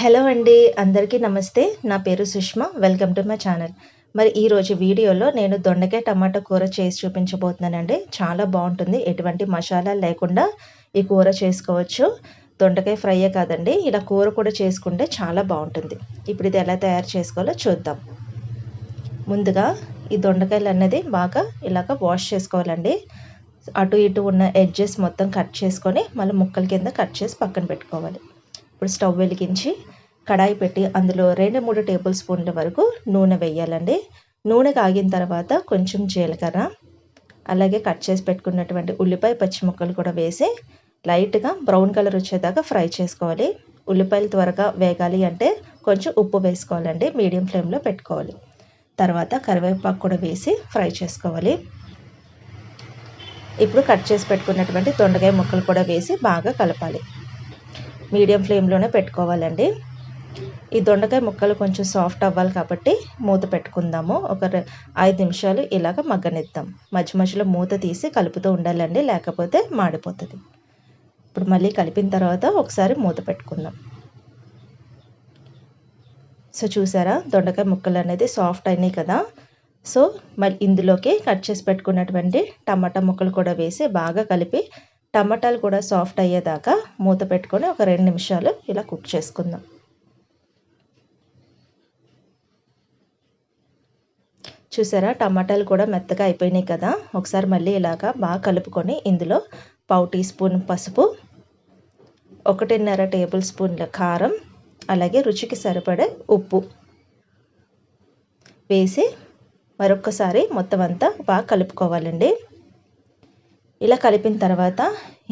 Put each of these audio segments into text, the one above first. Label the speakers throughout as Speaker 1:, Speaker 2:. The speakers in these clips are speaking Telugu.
Speaker 1: హలో అండి. అందరికీ నమస్తే. నా పేరు Sushma. Welcome to my channel. మరి ఈరోజు వీడియోలో నేను దొండకాయ టమాటా కూర చేసి చూపించబోతున్నానండి. చాలా బావుంటుంది. ఎటువంటి మసాలాలు లేకుండా ఈ కూర చేసుకోవచ్చు. దొండకాయ ఫ్రైయే కాదండి, ఇలా కూర కూడా చేసుకుంటే చాలా బావుంటుంది. ఇప్పుడు ఇది ఎలా తయారు చేసుకోవాలో చూద్దాం. ముందుగా ఈ దొండకాయలు అన్నది బాగా ఇలాగ వాష్ చేసుకోవాలండి. అటు ఇటు ఉన్న ఎడ్జెస్ మొత్తం కట్ చేసుకొని మళ్ళీ ముక్కల కింద కట్ చేసి పక్కన పెట్టుకోవాలి. ఇప్పుడు స్టవ్ వెలిగించి కడాయి పెట్టి అందులో 2-3 టేబుల్ స్పూన్ల వరకు నూనె వేయాలండి. నూనె కాగిన తర్వాత కొంచెం జీలకర్ర, అలాగే కట్ చేసి పెట్టుకున్నటువంటి ఉల్లిపాయ పచ్చి ముక్కలు కూడా వేసి లైట్గా బ్రౌన్ కలర్ వచ్చేదాకా ఫ్రై చేసుకోవాలి. ఉల్లిపాయలు త్వరగా వేగాలి అంటే కొంచెం ఉప్పు వేసుకోవాలండి. మీడియం ఫ్లేమ్లో పెట్టుకోవాలి. తర్వాత కరివేపాకు కూడా వేసి ఫ్రై చేసుకోవాలి. ఇప్పుడు కట్ చేసి పెట్టుకున్నటువంటి దొండకాయ ముక్కలు కూడా వేసి బాగా కలపాలి. మీడియం ఫ్లేమ్లోనే పెట్టుకోవాలండి. ఈ దొండకాయ ముక్కలు కొంచెం సాఫ్ట్ అవ్వాలి కాబట్టి మూత పెట్టుకుందాము. ఒక 5 నిమిషాలు ఇలాగ మగ్గనిద్దాం. మధ్య మధ్యలో మూత తీసి కలుపుతూ ఉండాలండి, లేకపోతే మాడిపోతుంది. ఇప్పుడు మళ్ళీ కలిపిన తర్వాత ఒకసారి మూత పెట్టుకుందాం. సో చూసారా, దొండకాయ ముక్కలు అనేది సాఫ్ట్ అయినాయి కదా. సో మళ్ళీ ఇందులోకి కట్ చేసి పెట్టుకున్నటువంటి టమాటా ముక్కలు కూడా వేసి బాగా కలిపి టమాటాలు కూడా సాఫ్ట్ అయ్యేదాకా మూత పెట్టుకొని ఒక 2 నిమిషాలు ఇలా కుక్ చేసుకుందాం. చూసారా, టమాటాలు కూడా మెత్తగా అయిపోయినాయి కదా. ఒకసారి మళ్ళీ ఇలాగా బాగా కలుపుకొని ఇందులో 1/2 టీ స్పూన్ పసుపు, 1.5 టేబుల్ స్పూన్ల కారం, అలాగే రుచికి సరిపడే ఉప్పు వేసి మరొకసారి మొత్తం అంతా బాగా కలుపుకోవాలండి. ఇలా కలిపిన తర్వాత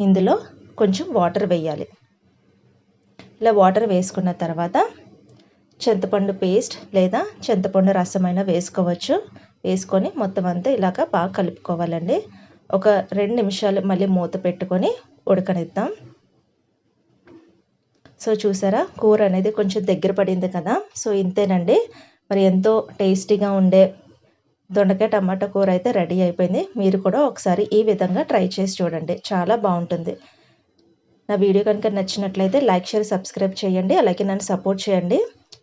Speaker 1: ఇందులో కొంచెం వాటర్ వేయాలి. ఇలా వాటర్ వేసుకున్న తర్వాత చింతపండు పేస్ట్ లేదా చింతపండు రసమైనా వేసుకోవచ్చు. వేసుకొని మొత్తం అంతా ఇలాగ బాగా కలుపుకోవాలండి. ఒక 2 నిమిషాలు మళ్ళీ మూత పెట్టుకొని ఉడకనిద్దాం. సో చూసారా, కూర అనేది కొంచెం దగ్గర పడింది కదా. సో ఇంతేనండి. మరి ఎంతో టేస్టీగా ఉండే దొండకాయ టమాటా కూర అయితే రెడీ అయిపోయింది. మీరు కూడా ఒకసారి ఈ విధంగా ట్రై చేసి చూడండి. చాలా బాగుంటుంది. నా వీడియో కనుక నచ్చినట్లయితే లైక్, షేర్, సబ్స్క్రైబ్ చేయండి. అలాగే నన్ను సపోర్ట్ చేయండి.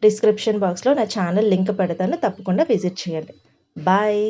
Speaker 1: డిస్క్రిప్షన్ బాక్స్లో నా ఛానల్ లింక్ పెడతాను, తప్పకుండా విజిట్ చేయండి. బాయ్.